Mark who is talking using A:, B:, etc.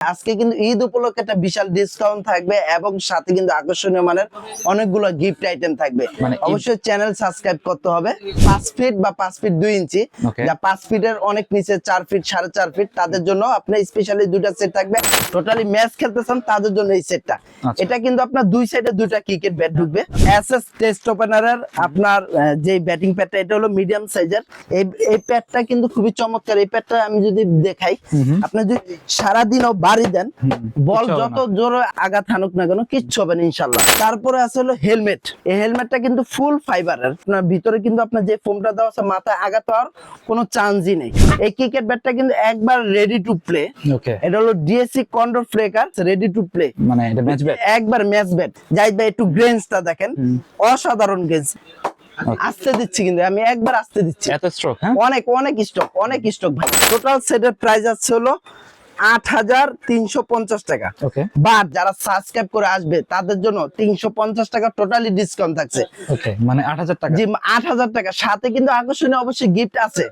A: আজকে কিন্তু ঈদ উপলক্ষে একটা বিশাল ডিসকাউন্ট থাকবে এবং সাথে কিন্তু আকর্ষণীয় মানের অনেকগুলো গিফট আইটেম থাকবে।
B: মানে
A: অবশ্যই চ্যানেল সাবস্ক্রাইব করতে হবে। 5 ফিট বা 5 ফিট 2 ইঞ্চি,
B: Okay.
A: যা 5 ফিটের অনেক নিচে 4 ফিট 4.5 ফিট তাদের জন্য আপনার স্পেশালি দুইটা সেট থাকবে। টোটালি ম্যাচ খেলতে চান তাদের জন্য এই সেটটা।
B: আচ্ছা।
A: এটা কিন্তু আপনার দুই সাইডে দুইটা ক্রিকেট ব্যাট ঢুকবে। এসএস টেস্ট ওপেনারের আপনার যে ব্যাটিং প্যাডটা এটা হলো মিডিয়াম সাইজের। এই প্যাডটা কিন্তু খুবই চমৎকার। এই প্যাডটা আমি যদি দেখাই, আপনি যদি সারাদিনও বাড়ি দেন, বল
B: কিচ্ছু হবে
A: যত জোরে আঘাত হানুক না কেন কিচ্ছু হবে না ইনশাল্লাহ। তারপরে আছে হলো হেলমেট। এই হেলমেটটা কিন্তু ফুল ফাইবারের। আপনার ভিতরে কিন্তু আপনার যে ফোমটা দেওয়া আছে মাথায় আঘাত হওয়ার কোনো চান্সই নেই। এই ক্রিকেট ব্যাটটা কিন্তু একবার রেডি টু প্লে।
B: ওকে,
A: এটা হলো ডিএসসি কন্ডোর ফ্লেকার রেডি টু প্লে।
B: মানে এটা ম্যাচ ব্যাট।
A: একবার ম্যাচ ব্যাট। জাহিদ ভাই একটু গ্রেন্সটা দেখেন, অসাধারণ গ্রেন্স। আসতে দিচ্ছি কিন্তু আমি একবার আসতে দিচ্ছি।
B: এত স্ট্রোক, হ্যাঁ?
A: অনেক অনেক স্টক ভাই। টোটাল সেটের প্রাইস আছে হলো 8,350 টাকা।
B: ওকে,
A: বাট যারা সাবস্ক্রাইব করে আসবে তাদের জন্য 350 টাকা টোটালি ডিসকাউন্ট থাকছে।
B: ওকে, মানে 8,000 টাকা।
A: জি, 8,000 টাকা। সাথে কিন্তু আকর্ষণীয় অবশ্যই গিফট আছে।